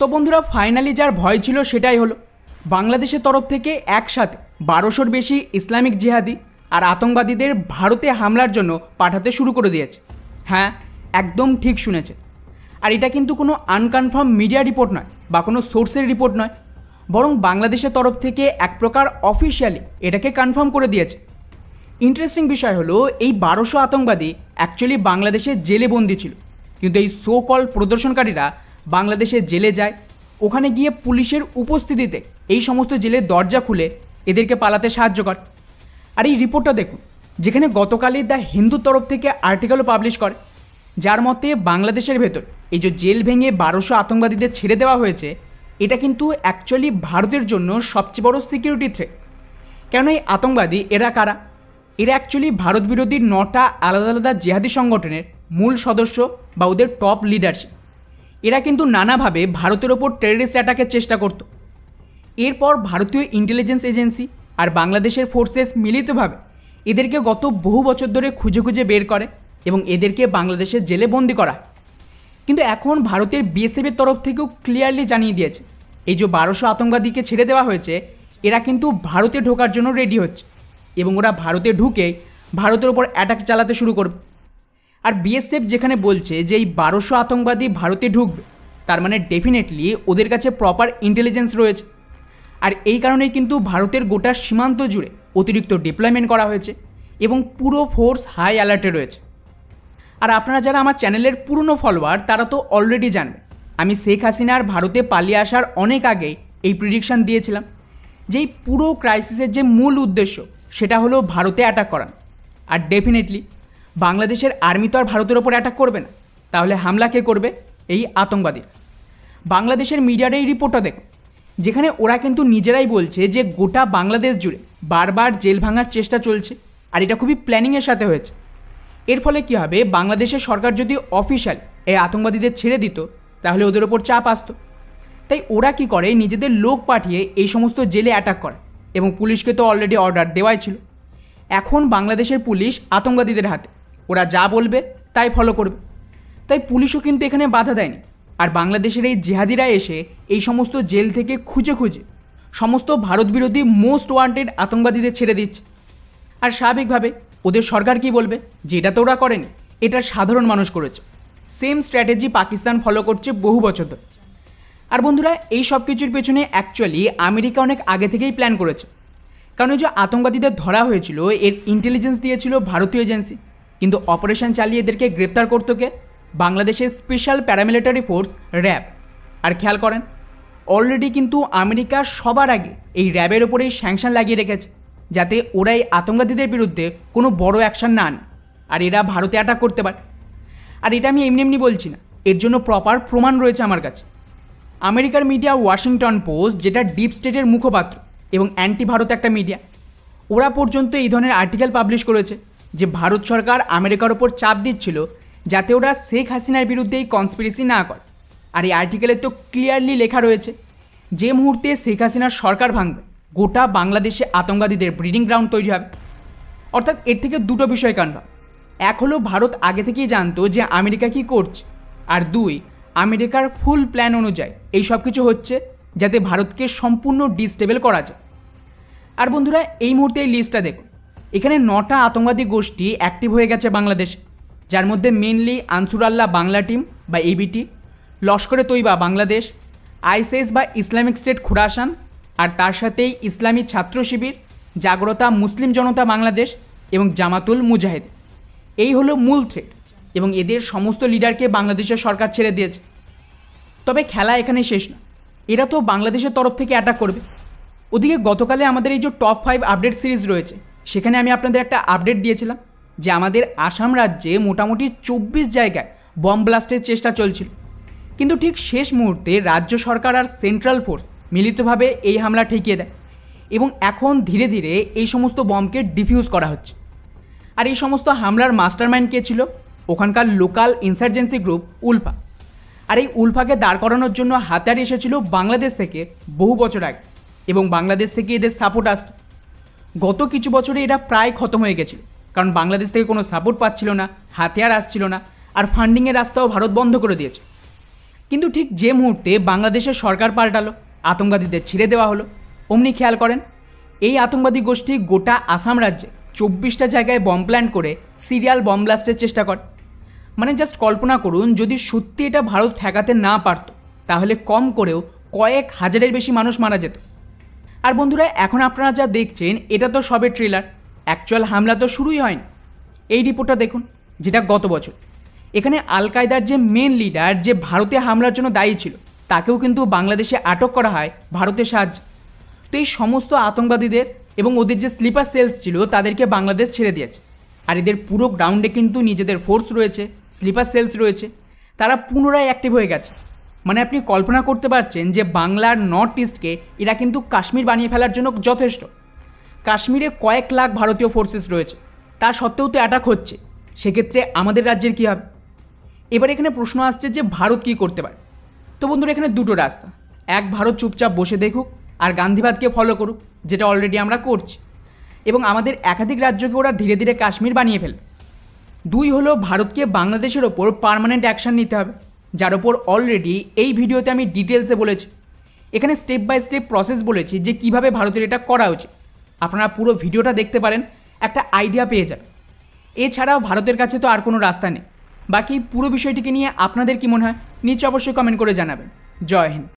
তো বন্ধুরা ফাইনালি যার ভয় ছিল সেটাই হলো। বাংলাদেশের তরফ থেকে একসাথে 1200-র বেশি ইসলামিক জিহাদি আর আতঙ্কবাদীদের ভারতে হামলার জন্য পাঠাতে শুরু করে দিয়েছে। হ্যাঁ, একদম ঠিক শুনেছে। আর এটা কিন্তু কোনো আনকনফার্ম মিডিয়া রিপোর্ট নয় বা কোনো সোর্সের রিপোর্ট নয়, বরং বাংলাদেশের তরফ থেকে এক প্রকার অফিসিয়ালি এটাকে কনফার্ম করে দিয়েছে। ইন্টারেস্টিং বিষয় হলো এই 1200 আতঙ্কবাদী অ্যাকচুয়ালি বাংলাদেশের জেলে বন্দী ছিল, কিন্তু এই সো কল প্রদর্শনকারীরা বাংলাদেশের জেলে যায়, ওখানে গিয়ে পুলিশের উপস্থিতিতে এই সমস্ত জেলের দরজা খুলে এদেরকে পালাতে সাহায্য করে। আর এই রিপোর্টটা দেখুন, যেখানে গতকালই দ্য হিন্দুর তরফ থেকে আর্টিকেলও পাবলিশ করে, যার মতে বাংলাদেশের ভেতর এই যে জেল ভেঙে 1200 আতঙ্কবাদীদের ছেড়ে দেওয়া হয়েছে, এটা কিন্তু অ্যাকচুয়ালি ভারতের জন্য সবচেয়ে বড় সিকিউরিটি থ্রেট। কেন এই আতঙ্কবাদী এরা কারা? এরা অ্যাকচুয়ালি ভারত বিরোধী 9টা আলাদা আলাদা জেহাদি সংগঠনের মূল সদস্য বা ওদের টপ লিডারশিপ। এরা কিন্তু নানাভাবে ভারতের ওপর টেররিস্ট অ্যাটাকের চেষ্টা করত। এরপর ভারতীয় ইন্টেলিজেন্স এজেন্সি আর বাংলাদেশের ফোর্সেস মিলিতভাবে এদেরকে গত বহু বছর ধরে খুঁজে খুঁজে বের করে এবং এদেরকে বাংলাদেশের জেলে বন্দি করা। কিন্তু এখন ভারতের বিএসএফের তরফ থেকেও ক্লিয়ারলি জানিয়ে দিয়েছে এই যে 1200 আতঙ্কবাদীকে ছেড়ে দেওয়া হয়েছে, এরা কিন্তু ভারতে ঢোকার জন্য রেডি হচ্ছে এবং ওরা ভারতে ঢুকে ভারতের ওপর অ্যাটাক চালাতে শুরু করবে। আর বিএসএফ যেখানে বলছে যে এই 1200 আতঙ্কবাদী ভারতে ঢুকবে, তার মানে ডেফিনেটলি ওদের কাছে প্রপার ইন্টেলিজেন্স রয়েছে। আর এই কারণেই কিন্তু ভারতের গোটা সীমান্ত জুড়ে অতিরিক্ত ডিপ্লয়মেন্ট করা হয়েছে এবং পুরো ফোর্স হাই অ্যালার্টে রয়েছে। আর আপনারা যারা আমার চ্যানেলের পুরনো ফলোয়ার তারা তো অলরেডি জানবেন, আমি শেখ হাসিনার ভারতে পালিয়ে আসার অনেক আগেই এই প্রিডিকশান দিয়েছিলাম যে এই পুরো ক্রাইসিসের যে মূল উদ্দেশ্য সেটা হলো ভারতে অ্যাটাক করানো। আর ডেফিনেটলি বাংলাদেশের আর্মি তো আর ভারতের ওপর অ্যাটাক করবে না, তাহলে হামলা কে করবে? এই আতঙ্কবাদীরা। বাংলাদেশের মিডিয়ার এই রিপোর্টটা দেখুন, যেখানে ওরা কিন্তু নিজেরাই বলছে যে গোটা বাংলাদেশ জুড়ে বারবার জেল ভাঙার চেষ্টা চলছে আর এটা খুবই প্ল্যানিংয়ের সাথে হয়েছে। এর ফলে কী হবে, বাংলাদেশের সরকার যদি অফিশিয়াল এই আতঙ্কবাদীদের ছেড়ে দিত তাহলে ওদের ওপর চাপ আসতো। তাই ওরা কি করে, নিজেদের লোক পাঠিয়ে এই সমস্ত জেলে অ্যাটাক করে এবং পুলিশকে তো অলরেডি অর্ডার দেওয়াই ছিল। এখন বাংলাদেশের পুলিশ আতঙ্কবাদীদের হাতে, ওরা যা বলবে তাই ফলো করবে। তাই পুলিশও কিন্তু এখানে বাধা দেয়নি। আর বাংলাদেশের এই জেহাদিরা এসে এই সমস্ত জেল থেকে খুঁজে খুঁজে সমস্ত ভারত বিরোধী মোস্ট ওয়ান্টেড আতঙ্কবাদীদের ছেড়ে দিচ্ছে। আর স্বাভাবিকভাবে ওদের সরকার কি বলবে যে এটা তো ওরা করেনি, এটা সাধারণ মানুষ করেছে। সেম স্ট্র্যাটেজি পাকিস্তান ফলো করছে বহু বছর ধরে। আর বন্ধুরা, এই সব কিছুর পেছনে অ্যাকচুয়ালি আমেরিকা অনেক আগে থেকেই প্ল্যান করেছে। কারণ এই যে আতঙ্কবাদীদের ধরা হয়েছিল এর ইন্টেলিজেন্স দিয়েছিল ভারতীয় এজেন্সি, কিন্তু অপারেশন চালিয়ে এদেরকে গ্রেপ্তার করতে কে? বাংলাদেশের স্পেশাল প্যারামিলিটারি ফোর্স র্যাব। আর খেয়াল করেন, অলরেডি কিন্তু আমেরিকা সবার আগে এই র্যাবের ওপরেই স্যাংশন লাগিয়ে রেখেছে, যাতে ওরা এই আতঙ্কবাদীদের বিরুদ্ধে কোনো বড় অ্যাকশন না আনে আর এরা ভারতে অ্যাটাক করতে পারে। আর এটা আমি এমনি এমনি বলছি না, এর জন্য প্রপার প্রমাণ রয়েছে আমার কাছে। আমেরিকার মিডিয়া ওয়াশিংটন পোস্ট, যেটা ডিপ স্টেটের মুখপাত্র এবং অ্যান্টি ভারত একটা মিডিয়া, ওরা পর্যন্ত এই ধরনের আর্টিকেল পাবলিশ করেছে যে ভারত সরকার আমেরিকার ওপর চাপ দিচ্ছিল যাতে ওরা শেখ হাসিনার বিরুদ্ধে এই কনস্পিরেসি না করে। আর এই আর্টিকেলে তো ক্লিয়ারলি লেখা রয়েছে যে মুহূর্তে শেখ হাসিনার সরকার ভাঙবে, গোটা বাংলাদেশে আতঙ্কবাদীদের ব্রিডিং গ্রাউন্ড তৈরি হবে। অর্থাৎ এর থেকে দুটো বিষয় কনফার্ম। এক হলো ভারত আগে থেকেই জানতো যে আমেরিকা কী করছে, আর দুই, আমেরিকার ফুল প্ল্যান অনুযায়ী এই সব কিছু হচ্ছে যাতে ভারতকে সম্পূর্ণ ডিস্টেবল করা যায়। আর বন্ধুরা, এই মুহূর্তে এই লিস্টটা দেখুন, এখানে 9টা আতঙ্কবাদী গোষ্ঠী অ্যাক্টিভ হয়ে গেছে বাংলাদেশে, যার মধ্যে মেনলি আনসুর আল্লাহ বাংলা টিম বা এবিটি, লস্করে তৈবা বাংলাদেশ, আইএসএস বা ইসলামিক স্টেট খুরাসান, আর তার সাথেই ইসলামী ছাত্র শিবির, জাগ্রতা মুসলিম জনতা বাংলাদেশ এবং জামাতুল মুজাহিদ। এই হলো মূল থ্রেট এবং এদের সমস্ত লিডারকে বাংলাদেশের সরকার ছেড়ে দিয়েছে। তবে খেলা এখানেই শেষ না, এরা তো বাংলাদেশের তরফ থেকে অ্যাটাক করবে। ওদিকে গতকালে আমাদের এই যে টপ 5 আপডেট সিরিজ রয়েছে, সেখানে আমি আপনাদের একটা আপডেট দিয়েছিলাম যে আমাদের আসাম রাজ্যে মোটামুটি 24 জায়গায় বম ব্লাস্টের চেষ্টা চলছিল, কিন্তু ঠিক শেষ মুহূর্তে রাজ্য সরকার আর সেন্ট্রাল ফোর্স মিলিতভাবে এই হামলা ঠেকিয়ে দেয় এবং এখন ধীরে ধীরে এই সমস্ত বমকে ডিফিউজ করা হচ্ছে। আর এই সমস্ত হামলার মাস্টারমাইন্ড কে ছিল? ওখানকার লোকাল ইনসার্জেন্সি গ্রুপ উলফা। আর এই উলফাকে দাঁড় করানোর জন্য হাতিয়ার এসেছিল বাংলাদেশ থেকে বহু বছর আগে এবং বাংলাদেশ থেকে এদের সাপোর্ট আসত। গত কিছু বছরে এরা প্রায় খতম হয়ে গেছিল, কারণ বাংলাদেশ থেকে কোনো সাপোর্ট পাচ্ছিল না, হাতিয়ার আসছিল না, আর ফান্ডিংয়ের রাস্তাও ভারত বন্ধ করে দিয়েছে। কিন্তু ঠিক যে মুহূর্তে বাংলাদেশের সরকার পাল্টালো, আতঙ্কবাদীদের ছেড়ে দেওয়া হলো, অমনি খেয়াল করেন এই আতঙ্কবাদী গোষ্ঠী গোটা আসাম রাজ্যে 24টা জায়গায় বম প্ল্যান করে সিরিয়াল বম ব্লাস্টের চেষ্টা করে। মানে জাস্ট কল্পনা করুন, যদি সত্যি এটা ভারত ঠেকাতে না পারত তাহলে কম করেও কয়েক হাজারের বেশি মানুষ মারা যেত। আর বন্ধুরা, এখন আপনারা যা দেখছেন এটা তো সবে ট্রেলার, অ্যাকচুয়াল হামলা তো শুরুই হয়নি। এই রিপোর্টটা দেখুন, যেটা গত বছর। এখানে আল কায়দার যে মেন লিডার, যে ভারতে হামলার জন্য দায়ী ছিল, তাকেও কিন্তু বাংলাদেশে আটক করা হয় ভারতের সাহায্যে। তো এই সমস্ত আতঙ্কবাদীদের এবং ওদের যে স্লিপার সেলস ছিল তাদেরকে বাংলাদেশ ছেড়ে দিয়েছে। আর এদের পুরো গ্রাউন্ডে কিন্তু নিজেদের ফোর্স রয়েছে, স্লিপার সেলস রয়েছে, তারা পুনরায় অ্যাক্টিভ হয়ে গেছে। মানে আপনি কল্পনা করতে পারছেন যে বাংলার নর্থ ইস্টকে এরা কিন্তু কাশ্মীর বানিয়ে ফেলার জন্য যথেষ্ট। কাশ্মীরে কয়েক লাখ ভারতীয় ফোর্সেস রয়েছে, তা সত্ত্বেও তো অ্যাটাক হচ্ছে। সেক্ষেত্রে আমাদের রাজ্যের কী হবে? এবার এখানে প্রশ্ন আসছে যে ভারত কী করতে পারে। তো বন্ধুরা, এখানে দুটো রাস্তা। এক, ভারত চুপচাপ বসে দেখুক আর গান্ধীবাদকে ফলো করুক, যেটা অলরেডি আমরা করছি, এবং আমাদের একাধিক রাজ্যকে ওরা ধীরে ধীরে কাশ্মীর বানিয়ে ফেলবে। দুই হলো, ভারতকে বাংলাদেশের ওপর পার্মানেন্ট অ্যাকশন নিতে হবে, যার ওপর অলরেডি এই ভিডিওতে আমি ডিটেলসে বলেছি। এখানে স্টেপ বাই স্টেপ প্রসেস বলেছি যে কিভাবে ভারতের এটা করা উচিত। আপনারা পুরো ভিডিওটা দেখতে পারেন, একটা আইডিয়া পেয়ে যাবেন। এছাড়াও ভারতের কাছে তো আর কোনো রাস্তা নেই। বাকি পুরো বিষয়টিকে নিয়ে আপনাদের কী মনে হয় নিচে অবশ্যই কমেন্ট করে জানাবেন। জয় হিন্দ।